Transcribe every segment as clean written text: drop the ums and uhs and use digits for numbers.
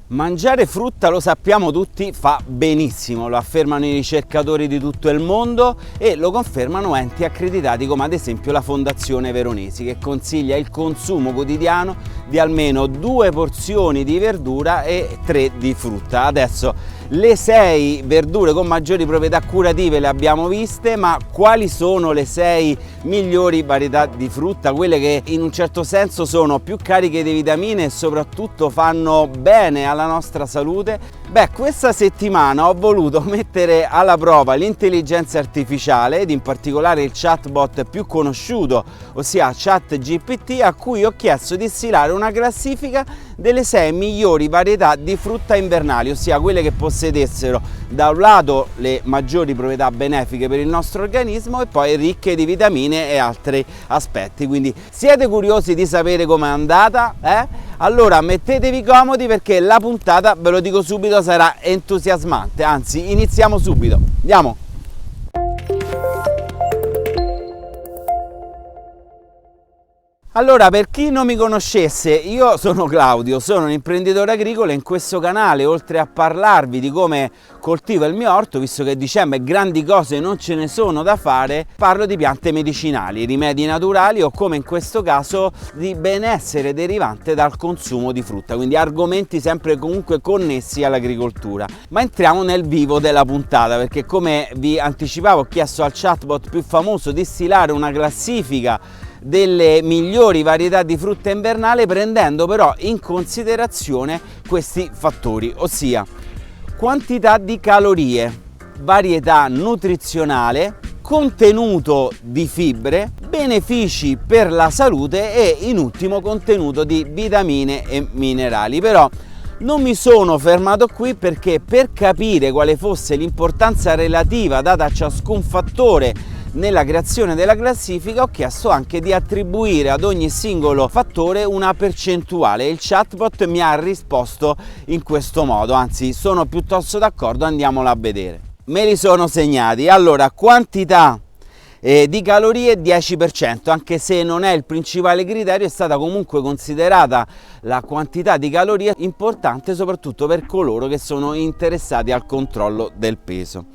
Mangiare frutta, lo sappiamo tutti, fa benissimo, lo affermano i ricercatori di tutto il mondo e lo confermano enti accreditati come ad esempio la Fondazione Veronesi, che consiglia il consumo quotidiano di almeno 2 porzioni di verdura e 3 di frutta. Adesso le 6 verdure con maggiori proprietà curative le abbiamo viste, ma quali sono le 6 migliori varietà di frutta? Quelle che in un certo senso sono più cariche di vitamine e soprattutto fanno bene alla nostra salute? Beh, questa settimana ho voluto mettere alla prova l'intelligenza artificiale ed in particolare il chatbot più conosciuto, ossia ChatGPT, a cui ho chiesto di stilare una classifica delle 6 migliori varietà di frutta invernali, ossia quelle che possedessero da un lato le maggiori proprietà benefiche per il nostro organismo e poi ricche di vitamine e altri aspetti. Quindi siete curiosi di sapere com'è andata? Allora mettetevi comodi perché la puntata, ve lo dico subito, sarà entusiasmante, anzi iniziamo subito, andiamo! Allora, per chi non mi conoscesse, io sono Claudio, sono un imprenditore agricolo e in questo canale, oltre a parlarvi di come coltivo il mio orto, visto che dicembre grandi cose non ce ne sono da fare, parlo di piante medicinali, rimedi naturali o, come in questo caso, di benessere derivante dal consumo di frutta, quindi argomenti sempre comunque connessi all'agricoltura. Ma entriamo nel vivo della puntata, perché come vi anticipavo ho chiesto al chatbot più famoso di stilare una classifica delle migliori varietà di frutta invernale, prendendo però in considerazione questi fattori, ossia quantità di calorie, varietà nutrizionale, contenuto di fibre, benefici per la salute e in ultimo contenuto di vitamine e minerali. Però non mi sono fermato qui, perché per capire quale fosse l'importanza relativa data a ciascun fattore nella creazione della classifica ho chiesto anche di attribuire ad ogni singolo fattore una percentuale e il chatbot mi ha risposto in questo modo, anzi sono piuttosto d'accordo, andiamolo a vedere. Me li sono segnati. Allora, quantità di calorie 10%, anche se non è il principale criterio, è stata comunque considerata la quantità di calorie importante soprattutto per coloro che sono interessati al controllo del peso.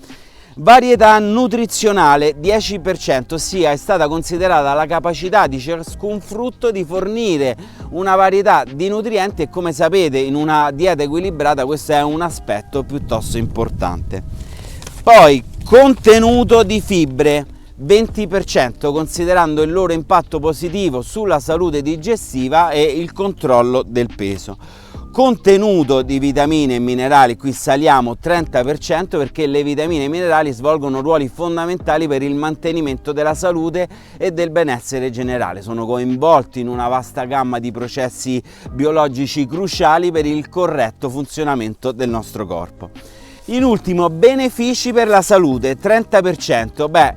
Varietà nutrizionale 10%, ossia è stata considerata la capacità di ciascun frutto di fornire una varietà di nutrienti e, come sapete, in una dieta equilibrata questo è un aspetto piuttosto importante. Poi contenuto di fibre 20%, considerando il loro impatto positivo sulla salute digestiva e il controllo del peso. Contenuto di vitamine e minerali, qui saliamo 30%, perché le vitamine e i minerali svolgono ruoli fondamentali per il mantenimento della salute e del benessere generale, sono coinvolti in una vasta gamma di processi biologici cruciali per il corretto funzionamento del nostro corpo. In ultimo, benefici per la salute 30%.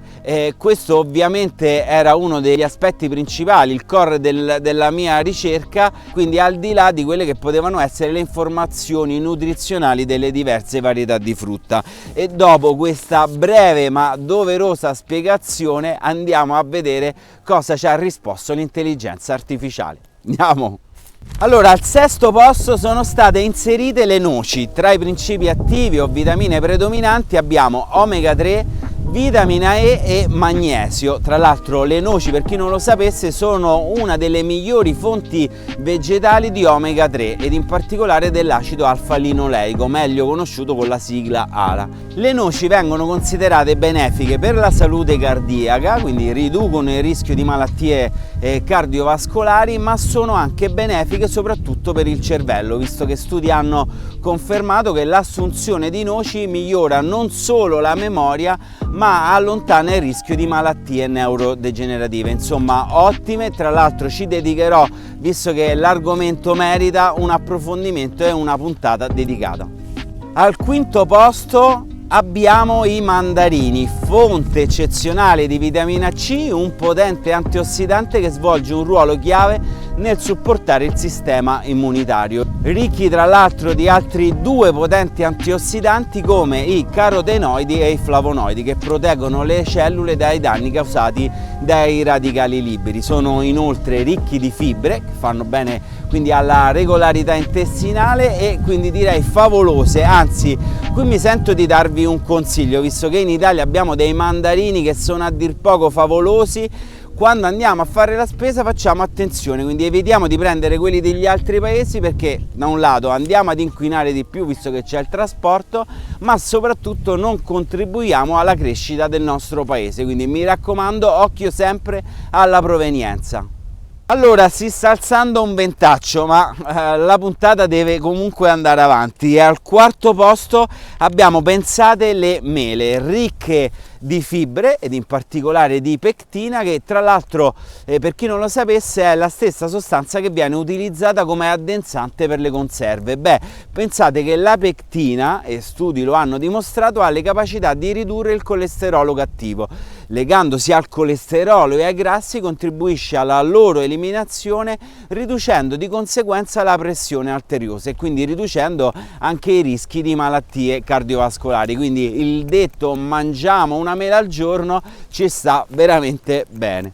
Questo ovviamente era uno degli aspetti principali, il core della mia ricerca, quindi al di là di quelle che potevano essere le informazioni nutrizionali delle diverse varietà di frutta. E dopo questa breve ma doverosa spiegazione andiamo a vedere cosa ci ha risposto l'intelligenza artificiale. Andiamo! Allora, al 6° posto sono state inserite le noci. Tra i principi attivi o vitamine predominanti abbiamo omega 3, vitamina E e magnesio. Tra l'altro le noci, per chi non lo sapesse, sono una delle migliori fonti vegetali di omega 3 ed in particolare dell'acido alfa-linoleico, meglio conosciuto con la sigla ALA. Le noci vengono considerate benefiche per la salute cardiaca, quindi riducono il rischio di malattie cardiovascolari, ma sono anche benefiche soprattutto per il cervello, visto che studi hanno confermato che l'assunzione di noci migliora non solo la memoria ma allontana il rischio di malattie neurodegenerative. Insomma, ottime. Tra l'altro ci dedicherò, visto che l'argomento merita, un approfondimento e una puntata dedicata. Al 5° posto abbiamo i mandarini, fonte eccezionale di vitamina C, un potente antiossidante che svolge un ruolo chiave nel supportare il sistema immunitario. Ricchi tra l'altro di altri 2 potenti antiossidanti come i carotenoidi e i flavonoidi, che proteggono le cellule dai danni causati dai radicali liberi. Sono inoltre ricchi di fibre che fanno bene quindi alla regolarità intestinale, e quindi direi favolose. Anzi, qui mi sento di darvi un consiglio, visto che in Italia abbiamo dei mandarini che sono a dir poco favolosi. Quando andiamo a fare la spesa facciamo attenzione, quindi evitiamo di prendere quelli degli altri paesi, perché da un lato andiamo ad inquinare di più visto che c'è il trasporto, ma soprattutto non contribuiamo alla crescita del nostro paese, quindi mi raccomando, occhio sempre alla provenienza. Allora, si sta alzando un ventaccio, ma la puntata deve comunque andare avanti, e al quarto posto abbiamo, pensate, le mele, ricche di fibre ed in particolare di pectina, che tra l'altro, per chi non lo sapesse, è la stessa sostanza che viene utilizzata come addensante per le conserve. Beh, pensate che la pectina, e studi lo hanno dimostrato, ha le capacità di ridurre il colesterolo cattivo. Legandosi al colesterolo e ai grassi contribuisce alla loro eliminazione, riducendo di conseguenza la pressione arteriosa e quindi riducendo anche i rischi di malattie cardiovascolari. Quindi il detto mangiamo una mela al giorno ci sta veramente bene.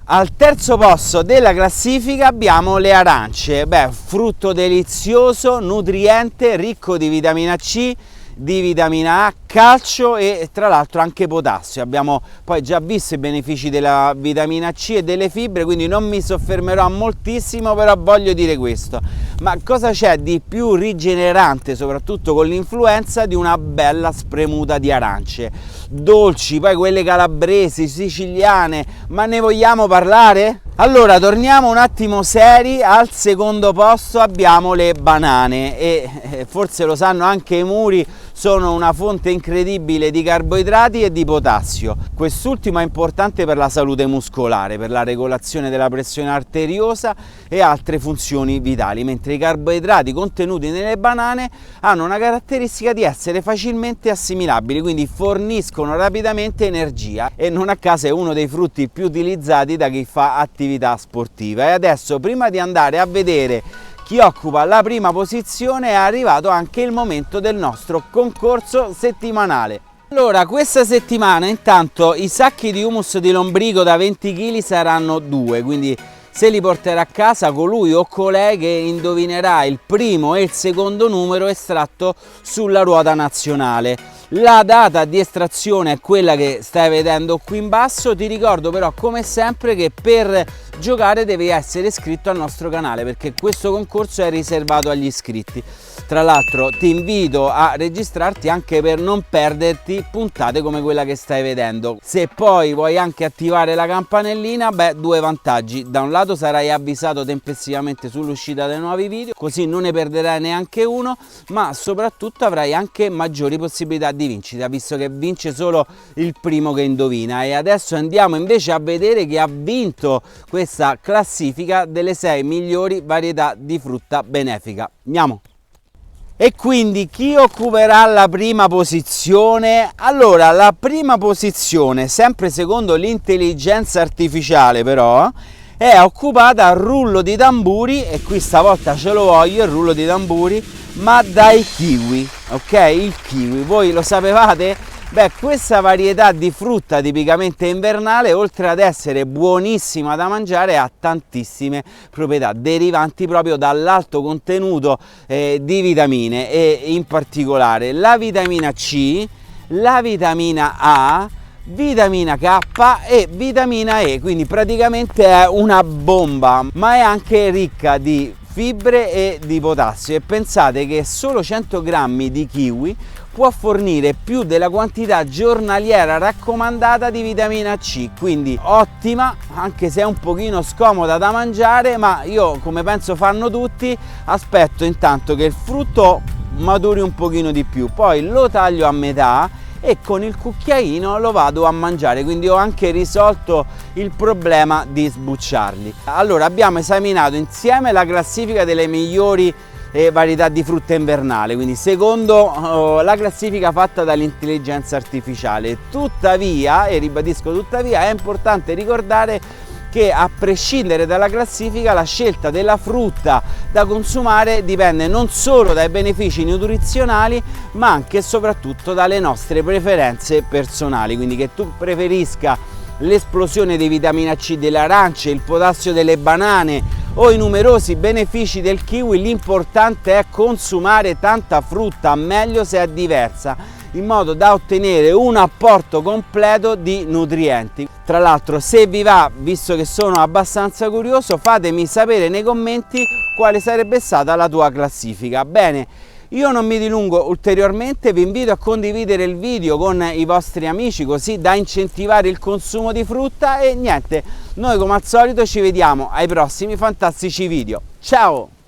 Al terzo posto della classifica abbiamo le arance. Beh, frutto delizioso, nutriente, ricco di vitamina C, di vitamina A, calcio e tra l'altro anche potassio. Abbiamo poi già visto i benefici della vitamina C e delle fibre, quindi non mi soffermerò moltissimo, però voglio dire questo: ma cosa c'è di più rigenerante, soprattutto con l'influenza, di una bella spremuta di arance dolci, poi quelle calabresi, siciliane? Ma ne vogliamo parlare? Allora, torniamo un attimo seri. Al secondo posto abbiamo le banane, e forse lo sanno anche i muri, sono una fonte incredibile di carboidrati e di potassio. Quest'ultimo è importante per la salute muscolare, per la regolazione della pressione arteriosa e altre funzioni vitali, mentre i carboidrati contenuti nelle banane hanno una caratteristica di essere facilmente assimilabili, quindi forniscono rapidamente energia, e non a caso è uno dei frutti più utilizzati da chi fa attività sportiva. E adesso, prima di andare a vedere chi occupa la prima posizione, è arrivato anche il momento del nostro concorso settimanale. Allora, questa settimana intanto i sacchi di humus di lombrico da 20 kg saranno 2, quindi se li porterà a casa colui o colei che indovinerà il primo e il secondo numero estratto sulla ruota nazionale. La data di estrazione è quella che stai vedendo qui in basso. Ti ricordo però, come sempre, che per giocare devi essere iscritto al nostro canale, perché questo concorso è riservato agli iscritti. Tra l'altro ti invito a registrarti anche per non perderti puntate come quella che stai vedendo. Se poi vuoi anche attivare la campanellina, beh, due vantaggi: da un lato sarai avvisato tempestivamente sull'uscita dei nuovi video, così non ne perderai neanche uno, ma soprattutto avrai anche maggiori possibilità di vincita, visto che vince solo il primo che indovina. E adesso andiamo invece a vedere chi ha vinto questa classifica delle 6 migliori varietà di frutta benefica. Andiamo! E quindi chi occuperà la prima posizione? Allora, la prima posizione, sempre secondo l'intelligenza artificiale però, è occupata a rullo di tamburi, e qui stavolta ce lo voglio il rullo di tamburi, ma dai kiwi, ok? Il kiwi, voi lo sapevate? Beh, questa varietà di frutta tipicamente invernale, oltre ad essere buonissima da mangiare, ha tantissime proprietà derivanti proprio dall'alto contenuto di vitamine, e in particolare la vitamina C, la vitamina A, vitamina K e vitamina E, quindi praticamente è una bomba, ma è anche ricca di fibre e di potassio. E pensate che solo 100 grammi di kiwi può fornire più della quantità giornaliera raccomandata di vitamina C, quindi ottima, anche se è un pochino scomoda da mangiare, ma io, come penso fanno tutti, aspetto intanto che il frutto maturi un pochino di più, poi lo taglio a metà e con il cucchiaino lo vado a mangiare, quindi ho anche risolto il problema di sbucciarli. Allora, abbiamo esaminato insieme la classifica delle migliori varietà di frutta invernale, quindi secondo la classifica fatta dall'intelligenza artificiale. Tuttavia, e ribadisco tuttavia, è importante ricordare che a prescindere dalla classifica la scelta della frutta da consumare dipende non solo dai benefici nutrizionali, ma anche e soprattutto dalle nostre preferenze personali, quindi che tu preferisca l'esplosione di vitamina C delle arance, il potassio delle banane o i numerosi benefici del kiwi, l'importante è consumare tanta frutta, meglio se è diversa, in modo da ottenere un apporto completo di nutrienti. Tra l'altro, se vi va, visto che sono abbastanza curioso, fatemi sapere nei commenti quale sarebbe stata la tua classifica. Bene, io non mi dilungo ulteriormente, vi invito a condividere il video con i vostri amici così da incentivare il consumo di frutta e niente, noi come al solito ci vediamo ai prossimi fantastici video. Ciao!